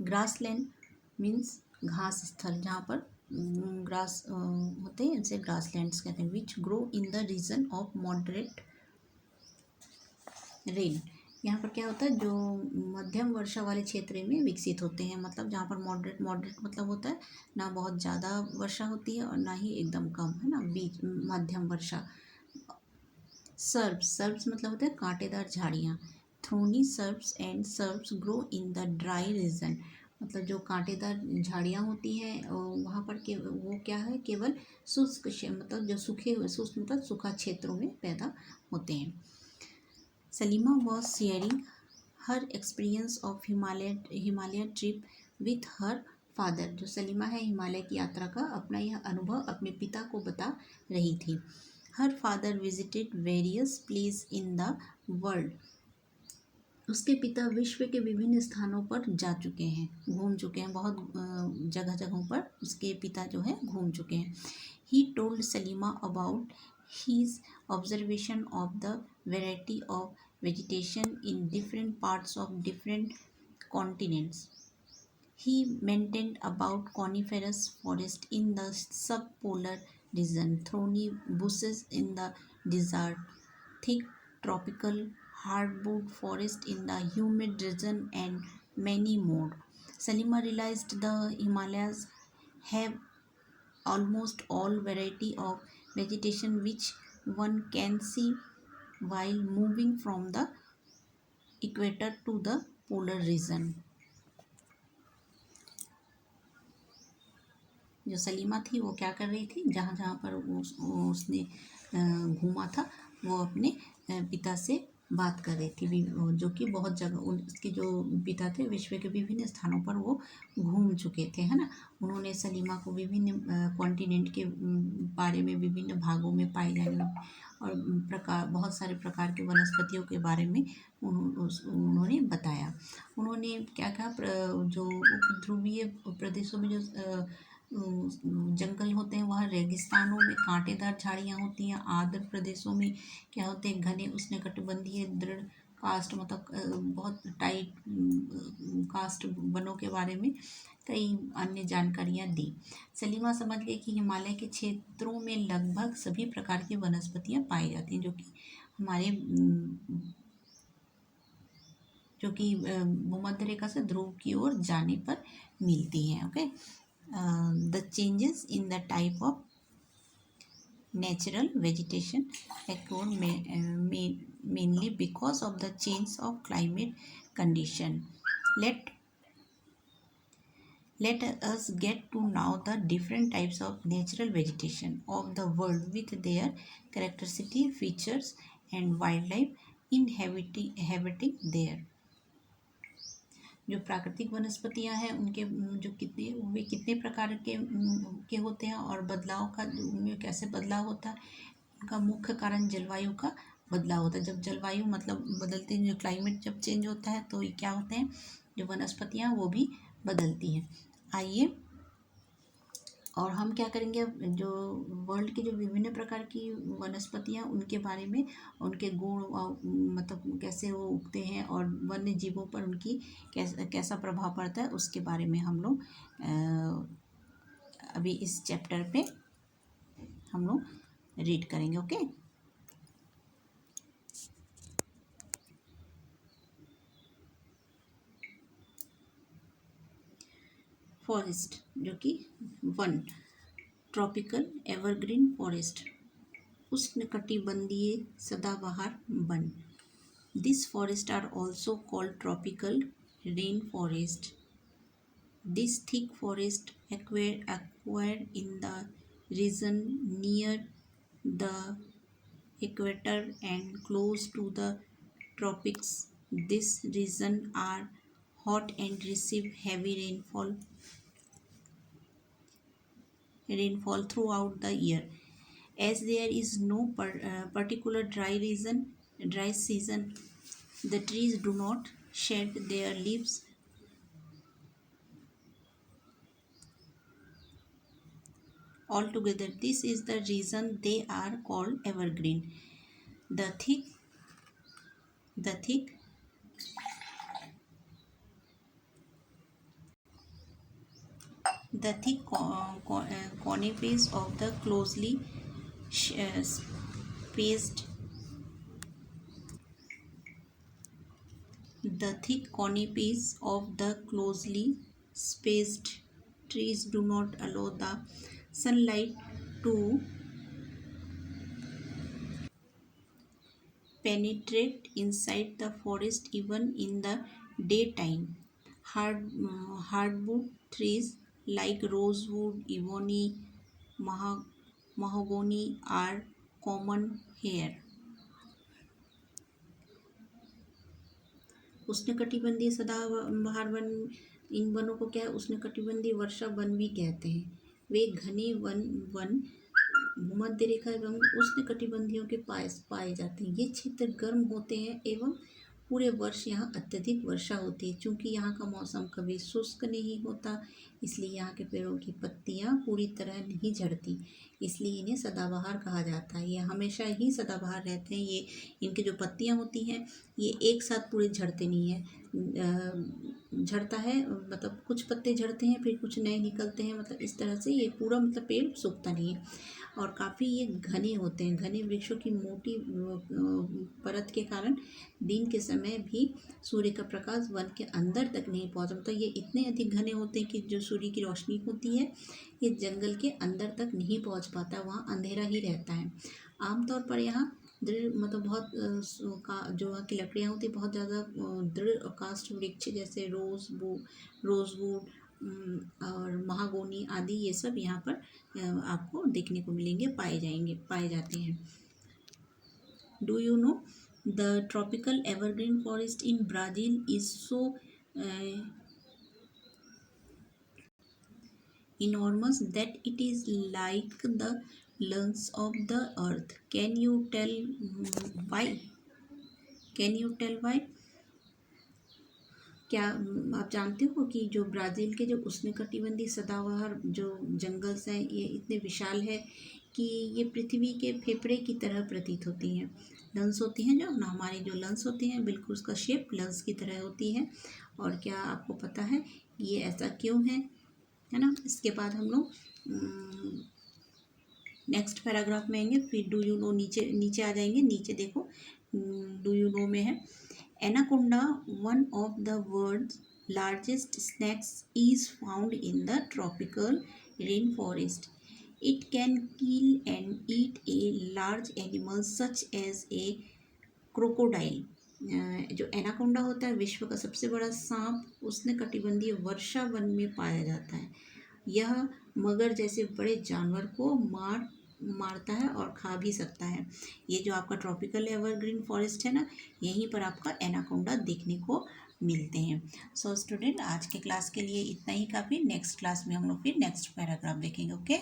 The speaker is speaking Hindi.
ग्रासलैंड मीन्स घास स्थल, जहाँ पर ग्रास होते हैं, इनसे ग्रासलैंड्स कहते हैं। Which grow in the region of moderate rain, यहाँ पर क्या होता है, जो मध्यम वर्षा वाले क्षेत्र में विकसित होते हैं, मतलब जहाँ पर मॉडरेट, मॉडरेट मतलब होता है ना बहुत ज़्यादा वर्षा होती है और ना ही एकदम कम, है ना, बीच मध्यम वर्षा। सर्ब्स, सर्ब्स मतलब होता है कांटेदार झाड़ियाँ। Thorny shrubs and shrubs grow in the dry region, मतलब जो कांटेदार झाड़ियाँ होती हैं वहाँ पर के वो क्या है, केवल शुष्क मतलब जो सूखे हुए, शुष्क मतलब सूखा क्षेत्रों में पैदा होते हैं। Salima was sharing her experience of Himalaya trip with her father, जो सलीमा है हिमालय की यात्रा का अपना यह अनुभव अपने पिता को बता रही थी। Her father visited various place in the world, उसके पिता विश्व के विभिन्न स्थानों पर जा चुके हैं, घूम चुके हैं, बहुत जगह जगहों पर उसके पिता जो है घूम चुके हैं। He told Salima about his observation of the variety of vegetation in different parts of different continents. He mentioned about coniferous forest in the subpolar region, thorny bushes in the desert, thick tropical hardwood forest in the humid region, and many more. Salima realized the Himalayas have almost all variety of vegetation which one can see while moving from the equator to the polar region. जो सलीमा थी वो क्या कर रही थी, जहाँ जहाँ पर उसने घूमा था वो अपने पिता से बात कर रही थी, जो कि बहुत जगह उसके जो पिता थे विश्व के विभिन्न स्थानों पर वो घूम चुके थे, है ना। उन्होंने सलीमा को विभिन्न कॉन्टिनेंट के बारे में, विभिन्न भागों में पाए जाने और बहुत सारे प्रकार के वनस्पतियों के बारे में उन्होंने बताया। उन्होंने क्या कहा, जो उपध्रुवीय प्रदेशों में जो जंगल होते हैं, वहाँ रेगिस्तानों में कांटेदार झाड़ियाँ होती हैं। आर्द्र प्रदेशों में क्या होते हैं, घने उष्णकटिबंधीय दृढ़ कास्ट, मतलब बहुत टाइट कास्ट वनों के बारे में कई अन्य जानकारियाँ दी। सलीमा समझ गई कि हिमालय के क्षेत्रों में लगभग सभी प्रकार की वनस्पतियाँ पाई जाती हैं, जो कि भूमध्य रेखा से ध्रुव की ओर जाने पर मिलती हैं। Okay, the changes in the type of natural vegetation occur mainly because of the change of climate condition. Let us get to know the different types of natural vegetation of the world with their characteristic features and wildlife inhabiting there. जो प्राकृतिक वनस्पतियां हैं उनके जो कितने प्रकार के होते हैं और बदलाव का उनमें कैसे बदलाव होता है, उनका मुख्य कारण जलवायु का बदलाव होता है। जब जलवायु मतलब बदलती है, जो क्लाइमेट जब चेंज होता है तो ये क्या होते हैं, जो वनस्पतियां वो भी बदलती हैं। आइए और हम क्या करेंगे, जो वर्ल्ड की जो विभिन्न प्रकार की वनस्पतियाँ उनके बारे में, उनके गुण मतलब कैसे वो उगते हैं और वन्य जीवों पर उनकी कैसा प्रभाव पड़ता है, उसके बारे में हम लोग अभी इस चैप्टर पे हम लोग रीड करेंगे। ओके, फॉरेस्ट जो कि वन, ट्रॉपिकल एवरग्रीन फॉरेस्ट, उष्णकटिबंधीय सदाबहार one. These forests are also called tropical rainforest. This thick forest acquired in the region near the equator and close to the tropics. This region are hot and receive heavy rainfall throughout the year. As there is no particular dry season, the trees do not shed their leaves altogether. This is the reason they are called evergreen. The thick The thick conipedes of the closely spaced trees do not allow the sunlight to penetrate inside the forest even in the daytime. Hardwood trees like rosewood, ebony, mahogany are common here. उष्णकटिबंधीय सदाबहार वन, इन वनों को क्या है, उष्णकटिबंधीय वर्षा वन भी कहते हैं। वे घने वन भूमध्य रेखा एवं उष्णकटिबंधीयों के पास पाए जाते हैं। ये क्षेत्र गर्म होते हैं एवं पूरे वर्ष यहाँ अत्यधिक वर्षा होती है। चूँकि यहाँ का मौसम कभी शुष्क नहीं होता, इसलिए यहाँ के पेड़ों की पत्तियाँ पूरी तरह नहीं झड़ती, इसलिए इन्हें सदाबहार कहा जाता है। ये हमेशा ही सदाबहार रहते हैं। ये इनकी जो पत्तियाँ होती हैं ये एक साथ पूरे झड़ते नहीं हैं, झड़ता है मतलब कुछ पत्ते झड़ते हैं फिर कुछ नए निकलते हैं, मतलब इस तरह से ये पूरा मतलब पेड़ सूखता नहीं है। और काफ़ी ये घने होते हैं। घने वृक्षों की मोटी परत के कारण दिन के समय भी सूर्य का प्रकाश वन के अंदर तक नहीं पहुँचता। मतलब ये इतने अधिक घने होते हैं कि जो सूर्य की रोशनी होती है ये जंगल के अंदर तक नहीं पहुँच पाता, वहाँ अंधेरा ही रहता है। आमतौर पर यहाँ दृढ़ मतलब बहुत जो वहाँ की लकड़ियाँ होती हैं बहुत ज़्यादा दृढ़ और काष्ठ वृक्ष जैसे रोजवुड और महागोनी आदि ये सब यहाँ पर आपको देखने को मिलेंगे, पाए जाते हैं। Do you know the tropical evergreen forest in Brazil is so enormous that it is like the lungs of the earth. Can you tell why? क्या आप जानते हो कि जो ब्राज़ील के जो उष्णकटिबंधीय सदाबहार जो जंगल्स हैं ये इतने विशाल है कि ये पृथ्वी के फेफड़े की तरह प्रतीत होती हैं। लंग्स होती हैं जो ना, हमारी जो लंग्स होती हैं बिल्कुल उसका शेप लंग्स की तरह होती है। और क्या आपको पता है ये ऐसा क्यों है ना? इसके बाद हम लोग नेक्स्ट पैराग्राफ में आएंगे। फिर डू यू नो नीचे आ जाएंगे। नीचे देखो डू यू नो में है anaconda one of the world's largest snakes is found in the tropical rain forest. It can kill and eat a large animal such as a crocodile. जो एनाकोंडा होता है विश्व का सबसे बड़ा सांप उष्णकटिबंधीय वर्षा वन में पाया जाता है. यह मगर जैसे बड़े जानवर को मारता है और खा भी सकता है. ये जो आपका ट्रॉपिकल एवरग्रीन फॉरेस्ट है ना, यहीं पर आपका एनाकोंडा देखने को मिलते हैं. सो स्टूडेंट आज के क्लास के लिए इतना ही काफ़ी. नेक्स्ट क्लास में हम लोग फिर नेक्स्ट पैराग्राफ देखेंगे. ओके.